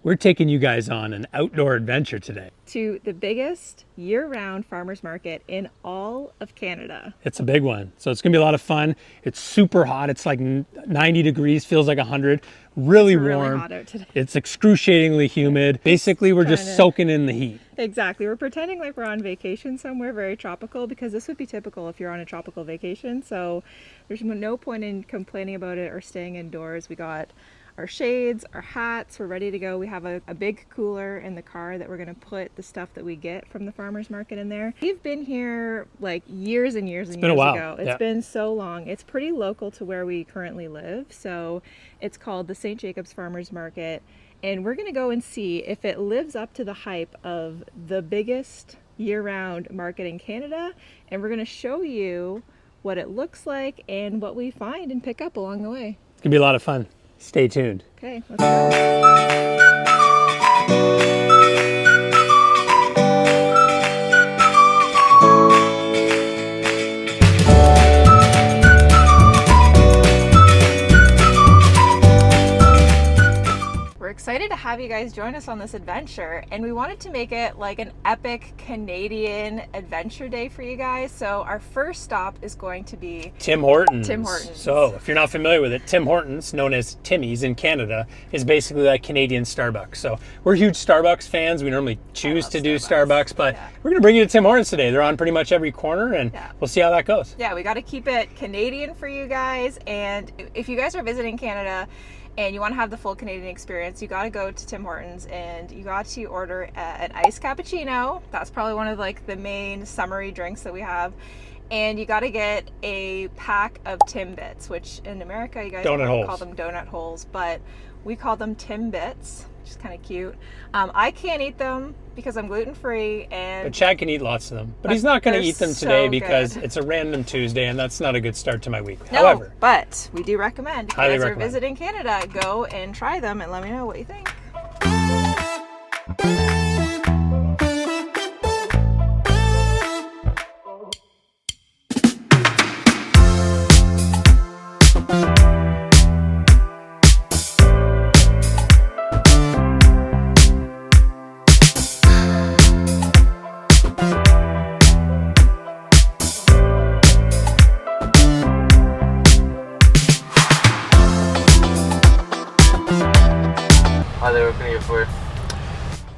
We're taking you guys on an outdoor adventure today. To the biggest year-round farmers market in all of Canada. It's a big one, so it's gonna be a lot of fun. It's super hot. It's like 90 degrees, feels like 100. Really warm. Really hot out today. It's excruciatingly humid. Basically, we're just soaking in the heat. Exactly. We're pretending like we're on vacation somewhere very tropical, because this would be typical if you're on a tropical vacation. So there's no point in complaining about it or staying indoors. We got our shades, our hats, we're ready to go. We have a big cooler in the car that we're going to put the stuff that we get from the farmers market in there. We've been here like years and years and years ago. It's been so long. It's pretty local to where we currently live. So it's called the St. Jacobs Farmers Market. And we're going to go and see if it lives up to the hype of the biggest year-round market in Canada. And we're going to show you what it looks like and what we find and pick up along the way. It's going to be a lot of fun. Stay tuned. Okay, let's go. Excited to have you guys join us on this adventure, and we wanted to make it like an epic Canadian adventure day for you guys. So our first stop is going to be Tim Hortons. Tim Hortons. So if you're not familiar with it, Tim Hortons, known as Timmy's in Canada, is basically like Canadian Starbucks. So we're huge Starbucks fans. We normally choose to do Starbucks, but we're gonna bring you to Tim Hortons today. They're on pretty much every corner, and we'll see how that goes. Yeah, we got to keep it Canadian for you guys. And if you guys are visiting Canada and you want to have the full Canadian experience, you got to go to Tim Hortons and you got to order an iced cappuccino. That's probably one of like the main summery drinks that we have. And you got to get a pack of Timbits, which in America you guys call them donut holes, but we call them Timbits, which is kind of cute. I can't eat them because I'm gluten-free, but Chad can eat lots of them. But he's not going to eat them today because it's a random Tuesday, and that's not a good start to my week. No, however, but we do recommend, if you guys are recommend. visiting Canada, go and try them and let me know what you think.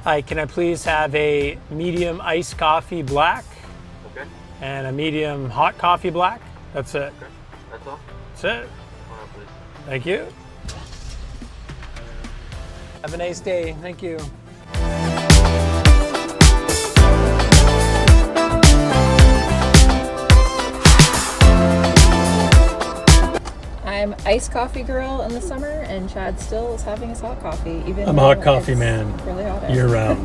Hi, can I please have a medium iced coffee black? Okay. And a medium hot coffee black? That's it. Okay. That's all? That's it. Please. Thank you. Have a nice day. Thank you. I'm iced coffee girl in the summer, and Chad still is having his hot coffee. Even I'm a hot coffee man. Really hot year round.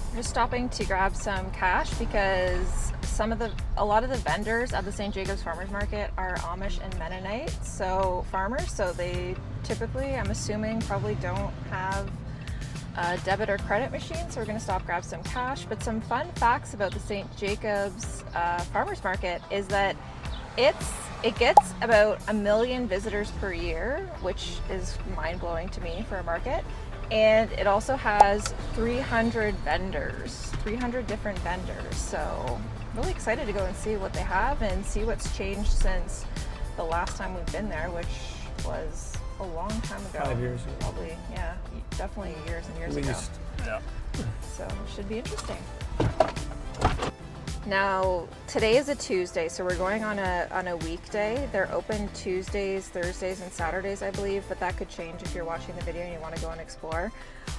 We're just stopping to grab some cash because a lot of the vendors at the St. Jacobs Farmers Market are Amish and Mennonite, so farmers. So they typically, I'm assuming, probably don't have a debit or credit machine, so we're going to stop, grab some cash. But some fun facts about the St. Jacobs Farmers Market is that it gets about 1 million visitors per year, which is mind-blowing to me for a market. And it also has 300 vendors, 300 different vendors. So really excited to go and see what they have and see what's changed since the last time we've been there, which was a long time ago. 5 years ago. Probably, yeah, definitely years and years ago. Yeah. So it should be interesting. Now, today is a Tuesday, so we're going on a weekday. They're open Tuesdays, Thursdays, and Saturdays, I believe, but that could change if you're watching the video and you want to go and explore.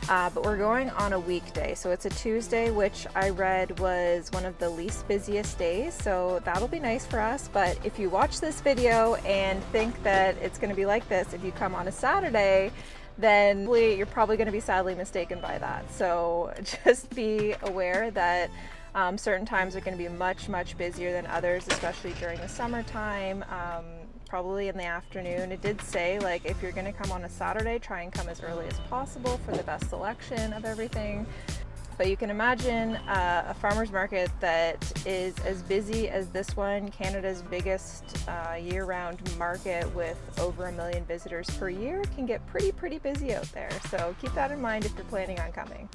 But we're going on a weekday, so it's a Tuesday, which I read was one of the least busiest days, so that'll be nice for us. But if you watch this video and think that it's going to be like this if you come on a Saturday, then you're probably going to be sadly mistaken by that. So just be aware that certain times are going to be much, much busier than others, especially during the summertime, probably in the afternoon. It did say, like, if you're going to come on a Saturday, try and come as early as possible for the best selection of everything. But you can imagine a farmer's market that is as busy as this one, Canada's biggest year-round market with over 1 million visitors per year, can get pretty busy out there. So keep that in mind if you're planning on coming.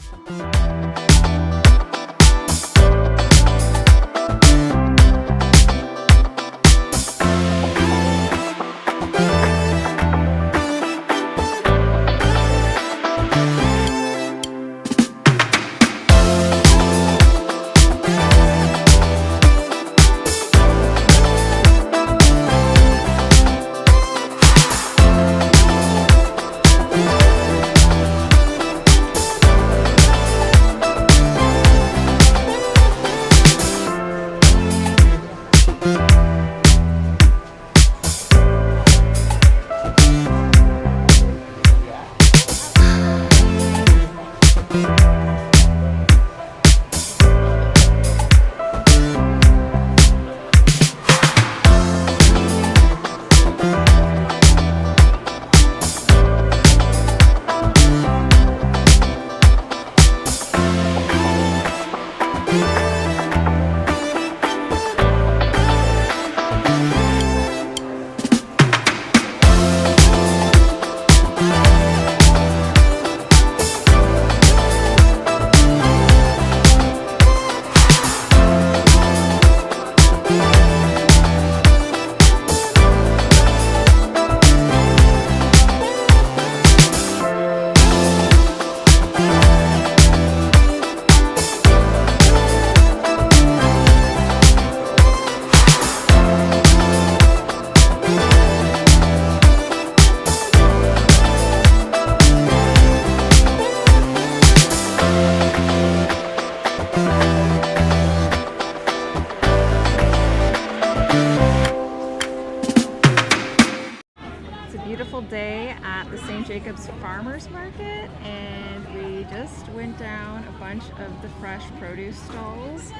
Day at the St. Jacobs Farmers Market, and we just went down a bunch of the fresh produce stalls.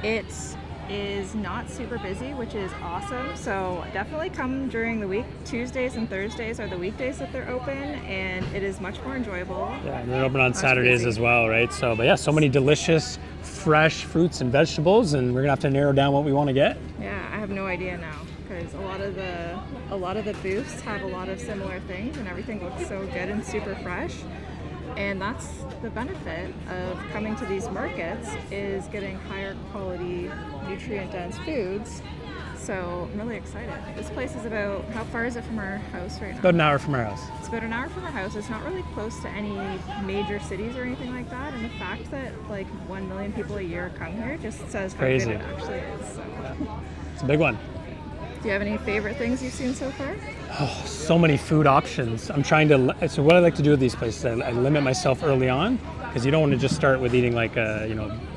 It is not super busy, which is awesome, so definitely come during the week. Tuesdays and Thursdays are the weekdays that they're open, and it is much more enjoyable. Yeah, and they're open on Saturdays as well, right? So, but yeah, so many delicious fresh fruits and vegetables, and we're gonna have to narrow down what we want to get. Yeah, I have no idea now, because a lot of the booths have a lot of similar things, and everything looks so good and super fresh. And that's the benefit of coming to these markets, is getting higher quality, nutrient dense foods. So I'm really excited. This place is about, how far is it from our house right now? About an hour from our house. It's about an hour from our house. It's not really close to any major cities or anything like that. And the fact that like 1 million people a year come here just says how Crazy. good it actually is. So. It's a big one. Do you have any favorite things you've seen so far? Oh, so many food options. I'm trying to, so what I like to do with these places, I limit myself early on, because you don't want to just start with eating like a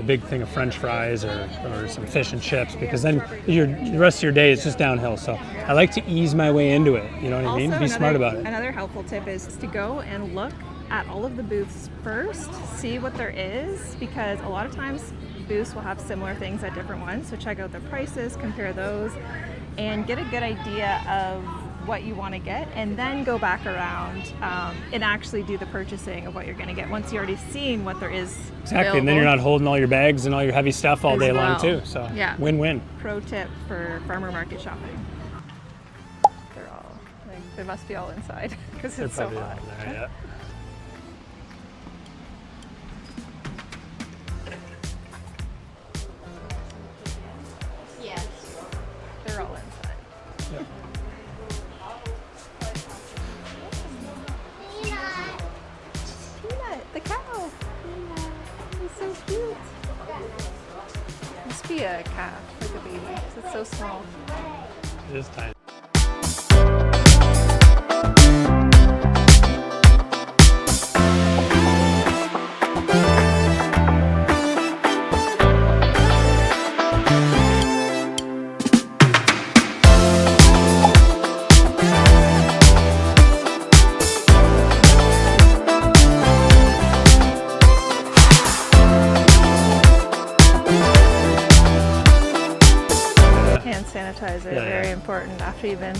big thing of French fries or some fish and chips, because then the rest of your day is just downhill. So I like to ease my way into it. You know what I mean? Be smart about it. Another helpful tip is to go and look at all of the booths first, see what there is, because a lot of times booths will have similar things at different ones. So check out the prices, compare those, and get a good idea of what you want to get, and then go back around and actually do the purchasing of what you're going to get once you've already seen what there is Exactly, available. and then you're not holding all your bags and all your heavy stuff all day long too. So yeah, win-win. Pro tip for farmer market shopping. They're all, they must be all inside because it's so hot. There, yeah. Yes. They're all inside. Yep. Peanut, the cow. He's so cute. Must be a calf, like a baby, 'cause it's so small. It is tiny. Hand sanitizer, very important after you've been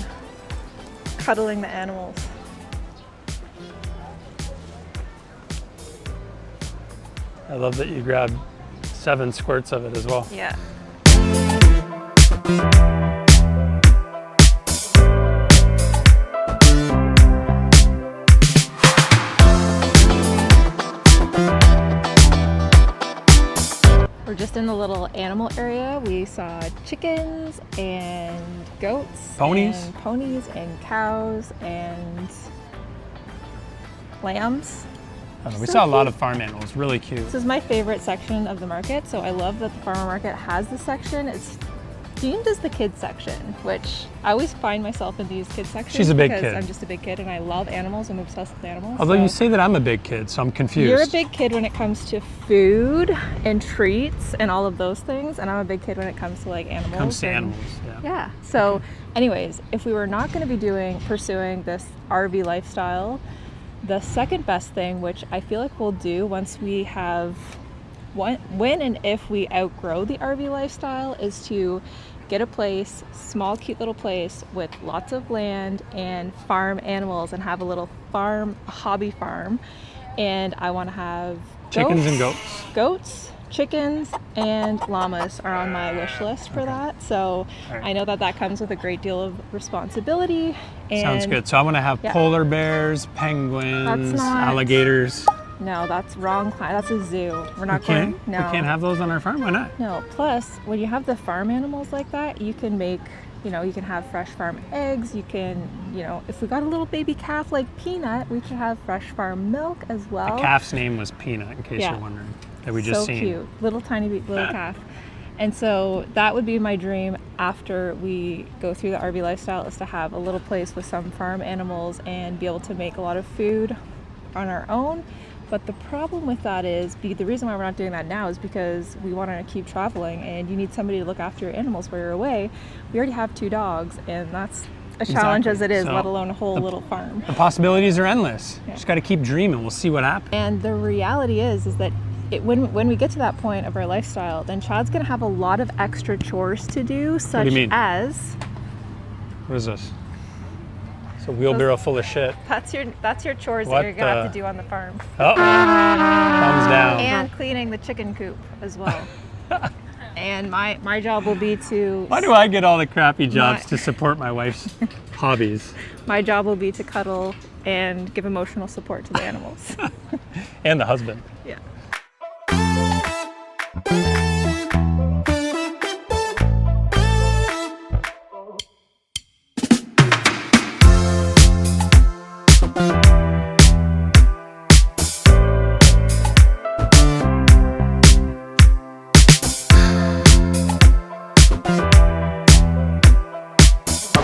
cuddling the animals. I love that you grabbed 7 squirts of it as well. Yeah. We're just in the little animal area. We saw chickens and goats. Ponies? And ponies and cows and lambs. I don't know, we So saw a lot cute. of farm animals, really cute. This is my favorite section of the market, so I love that the farmer market has this section. It's themed as the kids section, which I always find myself in these kids sections. She's a big because kid. I'm just a big kid and I love animals. I'm obsessed with animals. Although so. you say that I'm a big kid, so I'm confused. You're a big kid when it comes to food and treats and all of those things, and I'm a big kid when it comes to like animals. Comes to and- animals, yeah. Yeah. So, anyways, if we were not going to be pursuing this RV lifestyle, the second best thing, which I feel like we'll do once we have, when and if we outgrow the RV lifestyle, is to get a place, small, cute little place with lots of land and farm animals and have a little hobby farm. And I want to have Chickens and goats, chickens, and llamas are on my wish list for that. So All right. I know that comes with a great deal of responsibility. And Sounds good. So I want to have Yeah. polar bears, penguins, not- alligators. No, that's wrong. That's a zoo. We're not We going. can't, No. we can't have those on our farm? Why not? No. Plus, when you have the farm animals like that, you can make, you can have fresh farm eggs. You can, if we got a little baby calf like Peanut, we could have fresh farm milk as well. The calf's name was Peanut, in case Yeah. you're wondering. That we just so seen. cute, little tiny little calf. And so that would be my dream after we go through the RV lifestyle, is to have a little place with some farm animals and be able to make a lot of food on our own. But the problem with that is, the reason why we're not doing that now is because we want to keep traveling and you need somebody to look after your animals while you're away. We already have 2 dogs and that's a challenge as it is, So, let alone a whole little farm. The possibilities are endless. Yeah. Just got to keep dreaming. We'll see what happens. And the reality is that when we get to that point of our lifestyle, then Chad's going to have a lot of extra chores to do, such you mean? as What is this? It's a wheelbarrow full of shit. that's your chores What that you're going to have the- to do on the farm. Oh, thumbs down. And cleaning the chicken coop as well. And my job will be to Why do I get all the crappy jobs My- to support my wife's hobbies? my job will be to cuddle and give emotional support to the animals. And the husband. Yeah.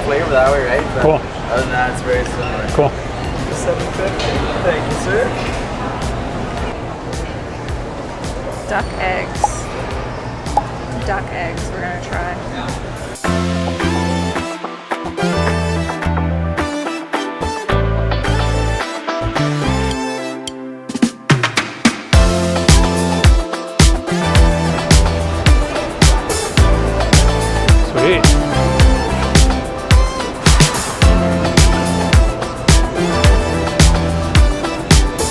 Flavor that way, right? But Cool. other than that, it's very similar. Cool. $7.50. Thank you, sir. Duck eggs. Duck eggs we're going to try. Sweet.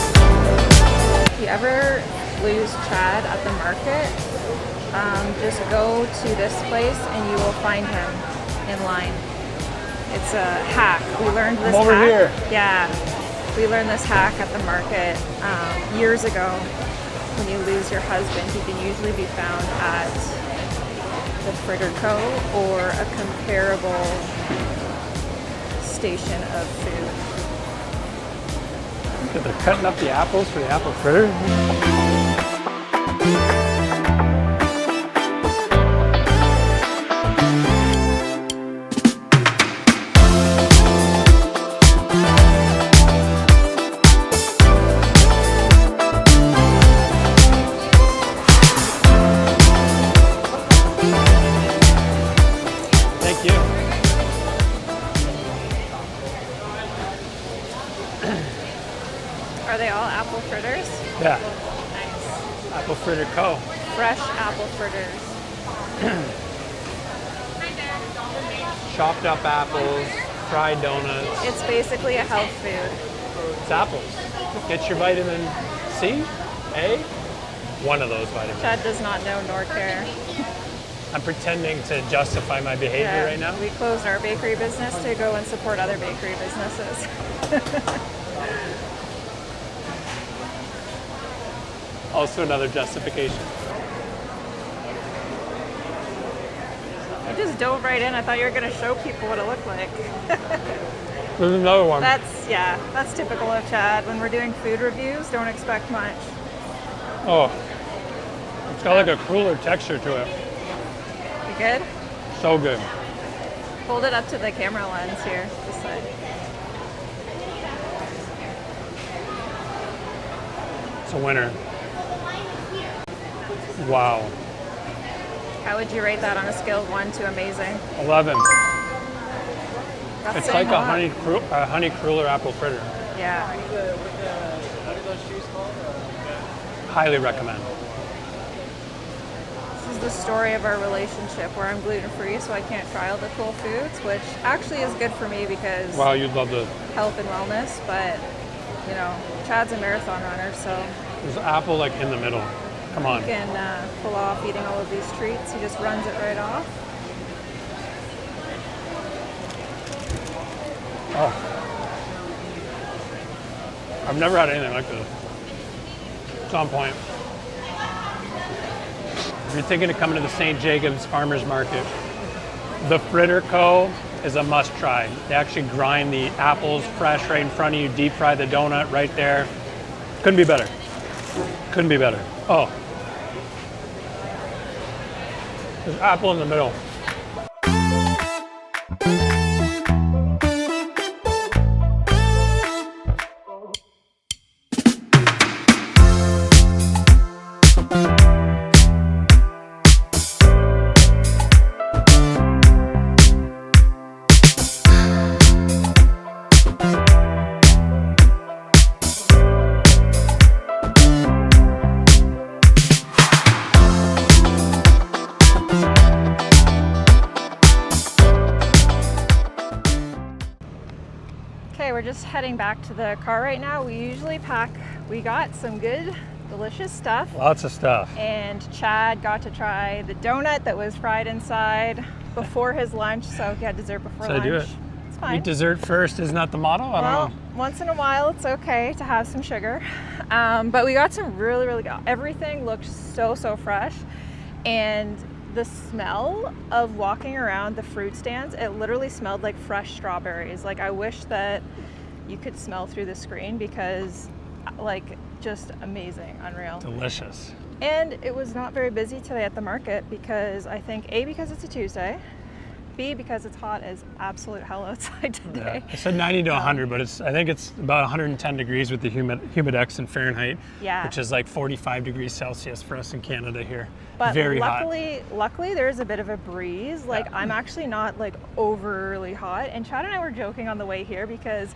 If you ever lose Chad at the market, just go to this place and you will find him in line. It's a hack. We learned this over hack. here. Yeah, we learned this hack at the market years ago. When you lose your husband, he can usually be found at the Fritter Co. or a comparable station of food. They're cutting up the apples for the apple fritter. Thank you. Are they all apple fritters? Yeah, Nice. apple fritter co. Fresh apple fritters. Chopped up apples, fried donuts. It's basically a health food. It's apples. Get your vitamin C, A, one of those vitamins. Chad does not know nor care. I'm pretending to justify my behavior right now. We closed our bakery business to go and support other bakery businesses. Also another justification. You just dove right in. I thought you were going to show people what it looked like. There's another one. That's typical of Chad. When we're doing food reviews, don't expect much. Oh, it's got like a cooler texture to it. You good? So good. Hold it up to the camera lens here, this side. It's a winner. Wow. How would you rate that on a scale of 1 to amazing? 11. That's It's saying like a lot. honey cruller apple fritter. Yeah. Highly recommend. This is the story of our relationship where I'm gluten-free, so I can't try all the cool foods, which actually is good for me because Wow, you'd love the. health and wellness, but you know, Chad's a marathon runner, so There's apple like in the middle. Come on. he can pull off eating all of these treats. He just runs it right off. Oh. I've never had anything like this. It's on point. If you're thinking of coming to the St. Jacobs Farmers Market, the Fritter Co. is a must try. They actually grind the apples fresh right in front of you, deep fry the donut right there. Couldn't be better. Couldn't be better. Oh. There's apple in the middle. Okay, we're just heading back to the car right now. We got some good, delicious stuff. Lots of stuff. And Chad got to try the donut that was fried inside before his lunch, so he had dessert before So lunch. do it. It's fine. Eat dessert first, isn't that the motto? I Well, don't know. once in a while it's okay to have some sugar. But we got some really, really good. Everything looked so fresh. And the smell of walking around the fruit stands, it literally smelled like fresh strawberries. Like I wish that you could smell through the screen because like just amazing, unreal. Delicious. And it was not very busy today at the market because I think A, because it's a Tuesday, B, because it's hot as absolute hell outside today. Yeah. I said 90 to 100, but I think it's about 110 degrees with the humidex in Fahrenheit, Yeah. which is like 45 degrees Celsius for us in Canada here. But Very luckily there's a bit of a breeze. Like Yeah. I'm actually not like overly hot. And Chad and I were joking on the way here because,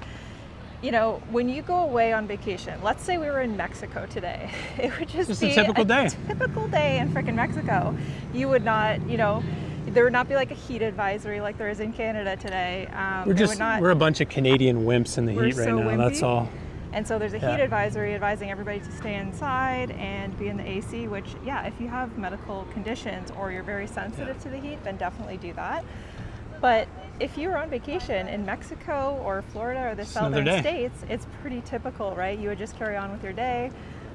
you know, when you go away on vacation, let's say we were in Mexico today, it would just be a typical day. Typical day in freaking Mexico. You would not, you know, there would not be like a heat advisory like there is in Canada today. We're a bunch of Canadian wimps in the heat right so now. That's wimpy. all. And so there's a Yeah. heat advisory advising everybody to stay inside and be in the AC, which, yeah, if you have medical conditions or you're very sensitive to the heat, then definitely do that. But if you were on vacation in Mexico or Florida or the another southern day. states, it's pretty typical, right? You would just carry on with your day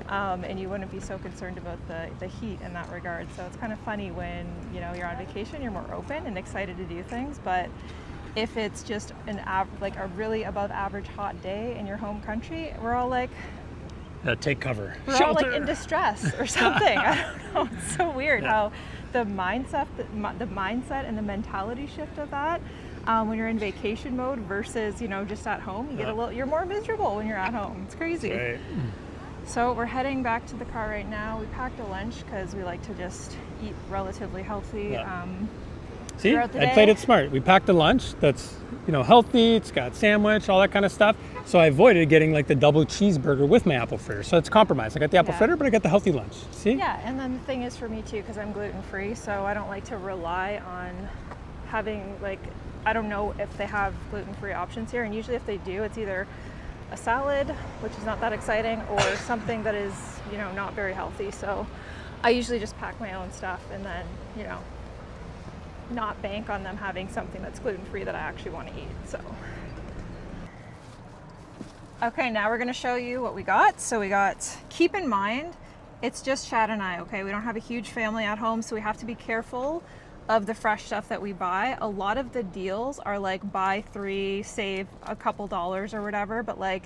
and you wouldn't be so concerned about the heat in that regard. So it's kind of funny when, you know, you're on vacation, you're more open and excited to do things. But if it's just like a really above average hot day in your home country, we're all like, Take cover. we're all like in distress or something. I don't know. It's so weird how the mindset and the mentality shift of that when you're in vacation mode versus, you know, just at home, you get you're more miserable when you're at home. It's crazy. Right. So we're heading back to the car right now. We packed a lunch because we like to just eat relatively healthy. Yeah. See, throughout the I played day. it smart. We packed a lunch that's, you know, healthy. It's got sandwich, all that kind of stuff. So I avoided getting like the double cheeseburger with my apple fritter. So it's compromised. I got the apple fritter, but I got the healthy lunch. See? Yeah, and then the thing is for me too, because I'm gluten-free, so I don't like to rely on having like, I don't know if they have gluten-free options here. And usually if they do, it's either a salad, which is not that exciting, or something that is, you know, not very healthy. So I usually just pack my own stuff and then, you know, not bank on them having something that's gluten-free that I actually want to eat. So okay, now we're going to show you what we got. So we got, keep in mind, it's just Chad and I, okay? We don't have a huge family at home, so we have to be careful of the fresh stuff that we buy. A lot of the deals are like buy 3, save a couple dollars or whatever, but like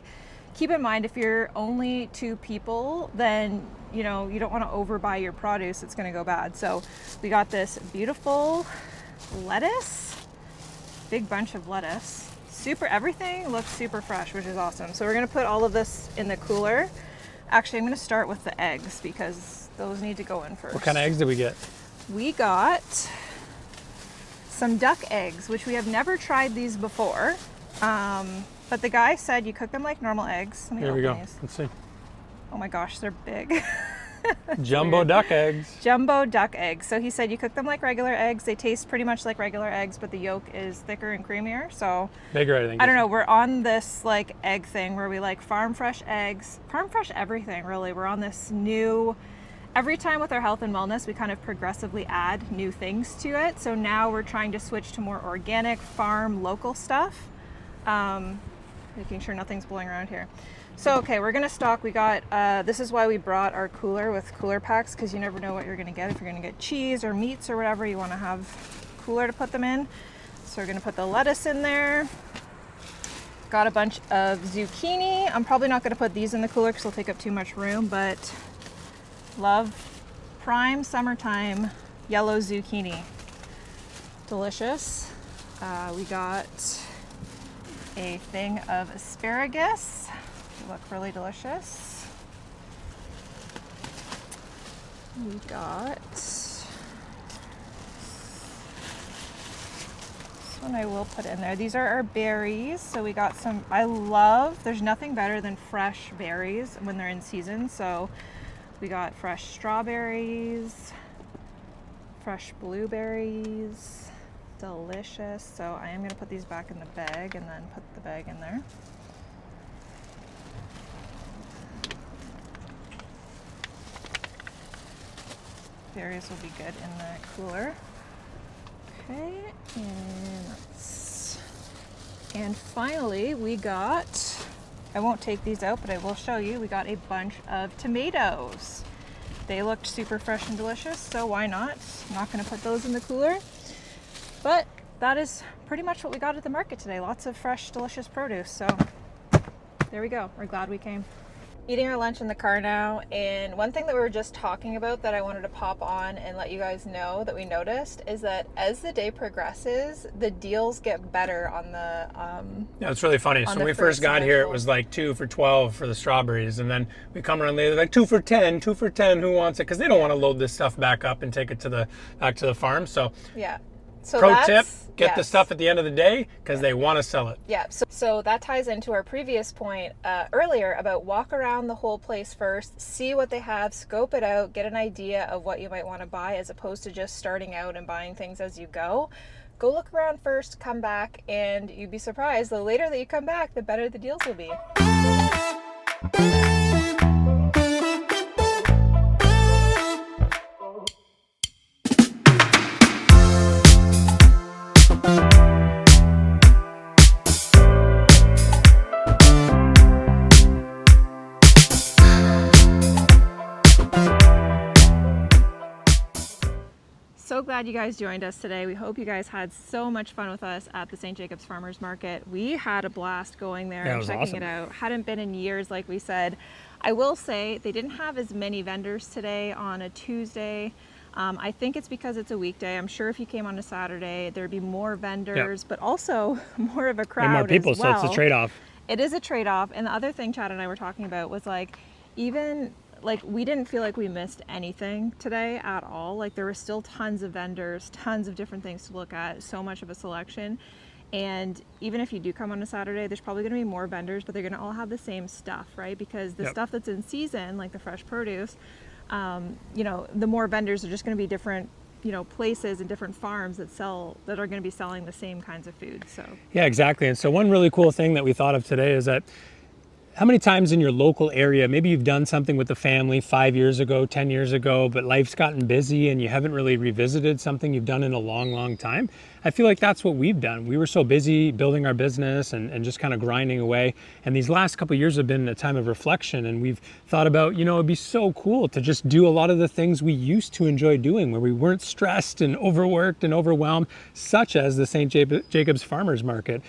keep in mind if you're only 2 people, then you know, you don't want to overbuy your produce, it's going to go bad. So we got this beautiful lettuce, big bunch of lettuce. Super, everything looks super fresh, which is awesome. So we're going to put all of this in the cooler. Actually, I'm going to start with the eggs because those need to go in first. What kind of eggs did we get? We got some duck eggs, which we have never tried these before. But the guy said you cook them like normal eggs. Let me Here we open go. these. Let's see. Oh my gosh, they're big. Jumbo duck eggs. Jumbo duck eggs. So he said you cook them like regular eggs. They taste pretty much like regular eggs, but the yolk is thicker and creamier. So Bigger, I think. I don't know. We're on this like egg thing where we like farm fresh eggs, farm fresh everything really. We're on this new, every time with our health and wellness, we kind of progressively add new things to it. So now we're trying to switch to more organic, farm, local stuff. Making sure nothing's blowing around here. So, okay, we're gonna stock. We got, this is why we brought our cooler with cooler packs, because you never know what you're gonna get. If you're gonna get cheese or meats or whatever, you wanna have cooler to put them in. So we're gonna put the lettuce in there. Got a bunch of zucchini. I'm probably not gonna put these in the cooler because they'll take up too much room, but love prime summertime yellow zucchini. Delicious. We got a thing of asparagus. They look really delicious. We got, this one I will put in there. These are our berries. So we got some, there's nothing better than fresh berries when they're in season. So we got fresh strawberries, fresh blueberries. Delicious. So I am going to put these back in the bag and then put the bag in there. Berries will be good in the cooler. Okay, and finally we got, I won't take these out, but I will show you, we got a bunch of tomatoes. They looked super fresh and delicious, so why not? I'm not going to put those in the cooler. But that is pretty much what we got at the market today. Lots of fresh, delicious produce. So there we go. We're glad we came. Eating our lunch in the car now. And one thing that we were just talking about that I wanted to pop on and let you guys know that we noticed is that as the day progresses, the deals get better on the Yeah, it's really funny. So when we first got here, it was like 2 for $12 for the strawberries. And then we come around later, like 2 for $10, 2 for $10. Who wants it? Because they don't want to load this stuff back up and take it to back to the farm. So yeah. So pro tip, get the stuff at the end of the day because they want to sell it. Yeah, so that ties into our previous point earlier about walk around the whole place first, see what they have, scope it out, get an idea of what you might want to buy as opposed to just starting out and buying things as you go. Go look around first, come back, and you'd be surprised. The later that you come back, the better the deals will be. So glad you guys joined us today. We hope you guys had so much fun with us at the St. Jacobs Farmers Market. We had a blast going there and checking it out. Hadn't been in years, like we said. I will say they didn't have as many vendors today on a Tuesday. I think it's because it's a weekday. I'm sure if you came on a Saturday, there'd be more vendors, but also more of a crowd. And more people, as well. so it's a trade-off. It is a trade-off. And the other thing Chad and I were talking about was like, even like we didn't feel like we missed anything today at all. Like there were still tons of vendors, tons of different things to look at, so much of a selection. And even if you do come on a Saturday, there's probably going to be more vendors, but they're going to all have the same stuff, right? Because the stuff that's in season, like the fresh produce, you know, the more vendors are just going to be different, you know, places and different farms that are going to be selling the same kinds of food. So yeah, exactly. And so one really cool thing that we thought of today is that how many times in your local area, maybe you've done something with the family 5 years ago, 10 years ago, but life's gotten busy and you haven't really revisited something you've done in a long, long time? I feel like that's what we've done. We were so busy building our business and just kind of grinding away. And these last couple of years have been a time of reflection. And we've thought about, it'd be so cool to just do a lot of the things we used to enjoy doing where we weren't stressed and overworked and overwhelmed, such as the St. Jacobs Farmers Market.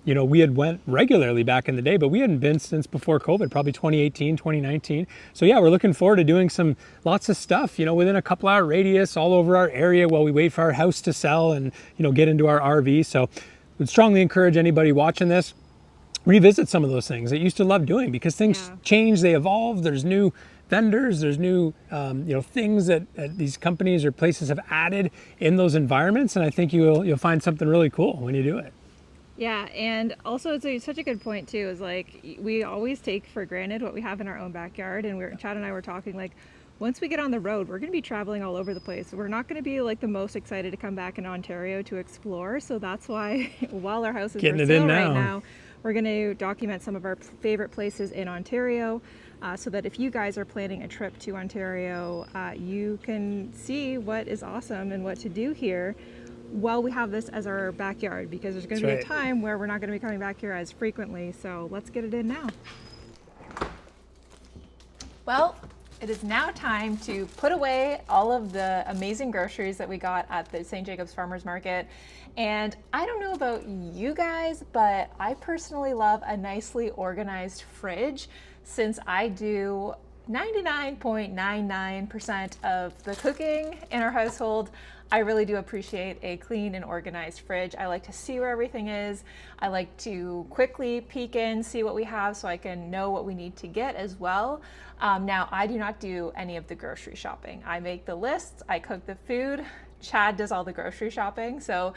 We had went regularly back in the day, but we hadn't been since before COVID, probably 2018, 2019. So yeah, we're looking forward to doing lots of stuff, within a couple hour radius all over our area while we wait for our house to sell and, get into our RV. So would strongly encourage anybody watching this, revisit some of those things that you used to love doing, because things change, they evolve. There's new vendors, there's new things that these companies or places have added in those environments, and I think you'll find something really cool when you do it. Yeah, and also it's such a good point too, is like we always take for granted what we have in our own backyard, and Chad and I were talking, like, once we get on the road, we're going to be traveling all over the place. We're not going to be like the most excited to come back in Ontario to explore. So that's why while our house is for sale right now, we're going to document some of our favorite places in Ontario, so that if you guys are planning a trip to Ontario, you can see what is awesome and what to do here while we have this as our backyard, because there's going to be a time where we're not going to be coming back here as frequently. So let's get it in now. Well, it is now time to put away all of the amazing groceries that we got at the St. Jacobs Farmers Market. And I don't know about you guys, but I personally love a nicely organized fridge, since I do 99.99% of the cooking in our household. I really do appreciate a clean and organized fridge. I like to see where everything is. I like to quickly peek in, see what we have, so I can know what we need to get as well. Now, I do not do any of the grocery shopping. I make the lists, I cook the food. Chad does all the grocery shopping. So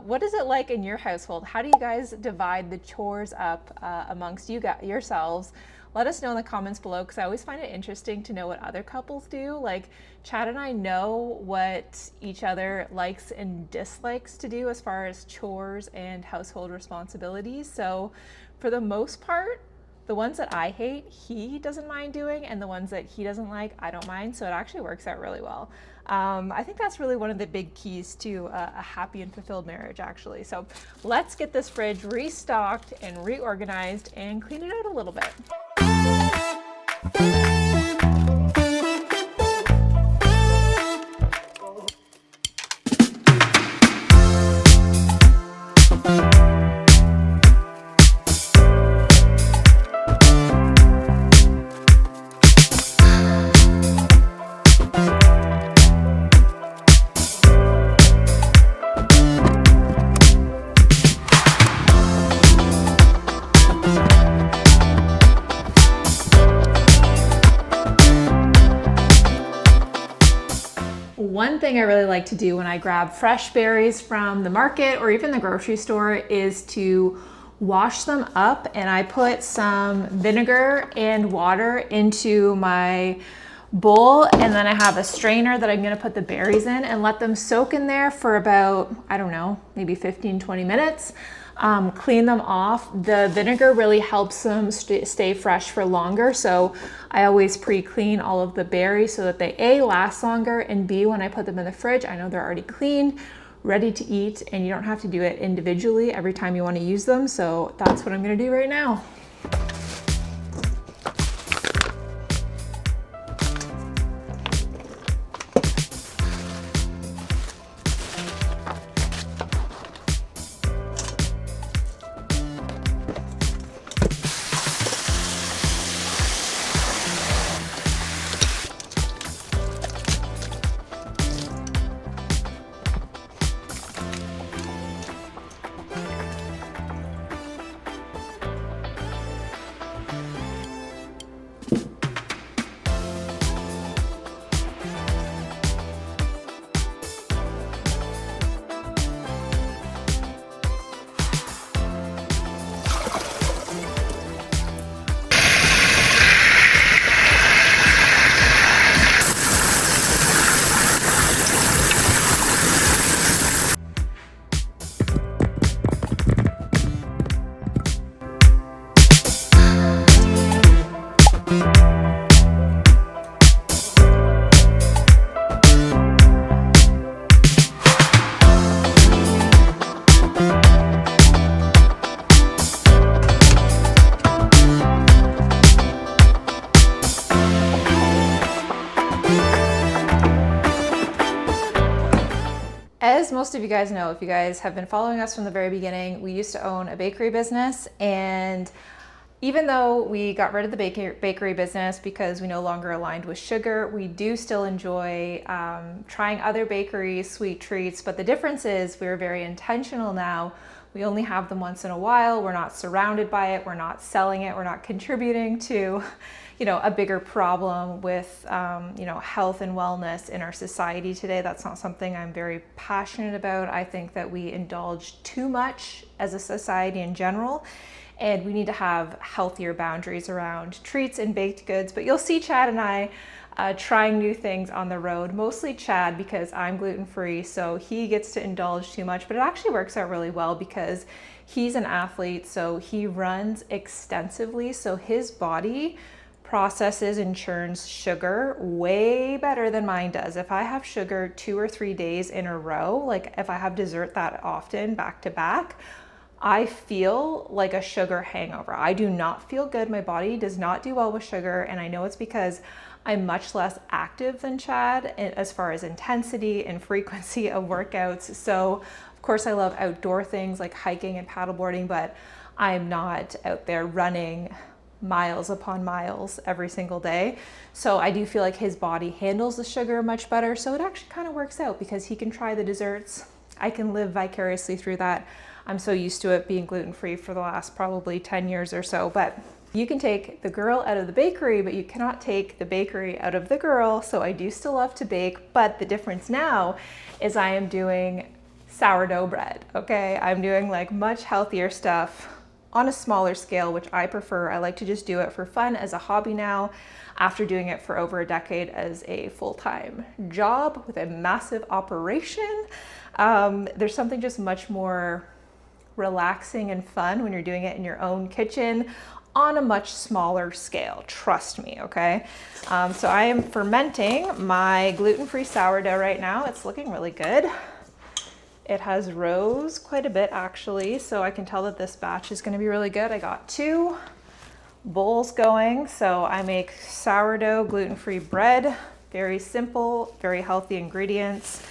what is it like in your household? How do you guys divide the chores up amongst yourselves? Let us know in the comments below, because I always find it interesting to know what other couples do. Like, Chad and I know what each other likes and dislikes to do as far as chores and household responsibilities. So for the most part, the ones that I hate, he doesn't mind doing, and the ones that he doesn't like, I don't mind. So it actually works out really well. I think that's really one of the big keys to a happy and fulfilled marriage, actually. So let's get this fridge restocked and reorganized and clean it out a little bit. One thing I really like to do when I grab fresh berries from the market or even the grocery store is to wash them up, and I put some vinegar and water into my bowl, and then I have a strainer that I'm going to put the berries in and let them soak in there for about, I don't know, maybe 15-20 minutes. Clean them off. The vinegar really helps them stay fresh for longer, so I always pre-clean all of the berries so that they A, last longer, and B, when I put them in the fridge, I know they're already cleaned, ready to eat, and you don't have to do it individually every time you want to use them. So that's what I'm going to do right now. as most of you guys know, if you guys have been following us from the very beginning, we used to own a bakery business, and even though we got rid of the bakery business because we no longer aligned with sugar, we do still enjoy trying other bakeries, sweet treats, but the difference is we're very intentional now. We only have them once in a while. We're not surrounded by it. We're not selling it. We're not contributing to, a bigger problem with, health and wellness in our society today. That's not something I'm very passionate about. I think that we indulge too much as a society in general, and we need to have healthier boundaries around treats and baked goods. But you'll see Chad and I trying new things on the road, mostly Chad because I'm gluten-free, so he gets to indulge too much, but it actually works out really well because he's an athlete, so he runs extensively, so his body processes and churns sugar way better than mine does. If I have sugar 2 or 3 days in a row, like if I have dessert that often back to back, I feel like a sugar hangover. I do not feel good. My body does not do well with sugar, and I know it's because I'm much less active than Chad as far as intensity and frequency of workouts. So of course I love outdoor things like hiking and paddleboarding, but I'm not out there running miles upon miles every single day. So I do feel like his body handles the sugar much better. So it actually kind of works out because he can try the desserts. I can live vicariously through that. I'm so used to it being gluten-free for the last probably 10 years or so, but you can take the girl out of the bakery, but you cannot take the bakery out of the girl. So I do still love to bake, but the difference now is I am doing sourdough bread, okay? I'm doing like much healthier stuff on a smaller scale, which I prefer. I like to just do it for fun as a hobby now, after doing it for over a decade as a full-time job with a massive operation. There's something just much more relaxing and fun when you're doing it in your own kitchen on a much smaller scale, trust me, okay? So I am fermenting my gluten-free sourdough right now. It's looking really good. It has rose quite a bit actually, so I can tell that this batch is gonna be really good. I got 2 bowls going, so I make sourdough gluten-free bread. Very simple, very healthy ingredients.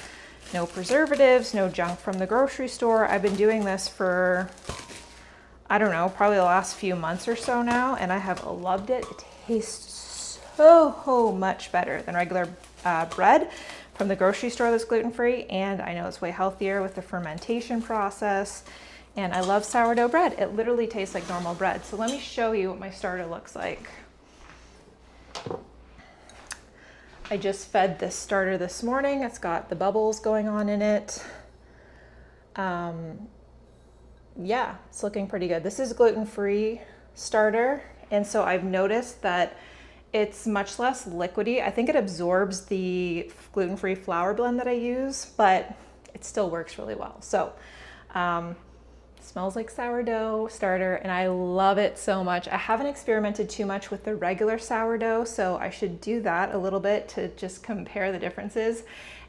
No preservatives, no junk from the grocery store. I've been doing this for, I don't know, probably the last few months or so now, and I have loved it. It tastes so much better than regular bread from the grocery store that's gluten-free, and I know it's way healthier with the fermentation process, and I love sourdough bread. It literally tastes like normal bread. So let me show you what my starter looks like. I just fed this starter this morning. It's got the bubbles going on in it. Yeah, it's looking pretty good. This is gluten-free starter, and so I've noticed that it's much less liquidy. I think it absorbs the gluten-free flour blend that I use, but it still works really well. So smells like sourdough starter, and I love it so much. I haven't experimented too much with the regular sourdough, so I should do that a little bit to just compare the differences,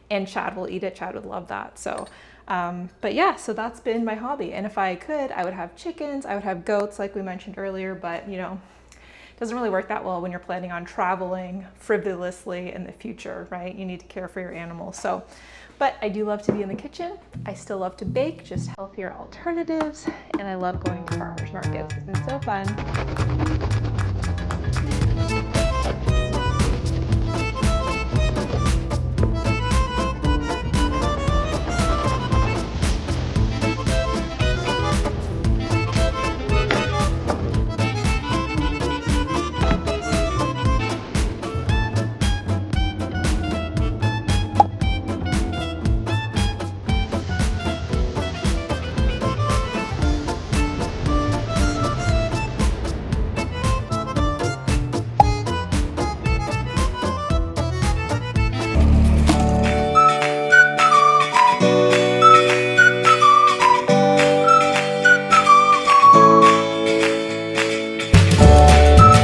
and Chad will eat it. Chad would love that. So but yeah, so that's been my hobby, and if I could, I would have chickens, I would have goats like we mentioned earlier, but it doesn't really work that well when you're planning on traveling frivolously in the future, right? You need to care for your animals. So, but I do love to be in the kitchen. I still love to bake, just healthier alternatives, and I love going to farmers markets. It's been so fun.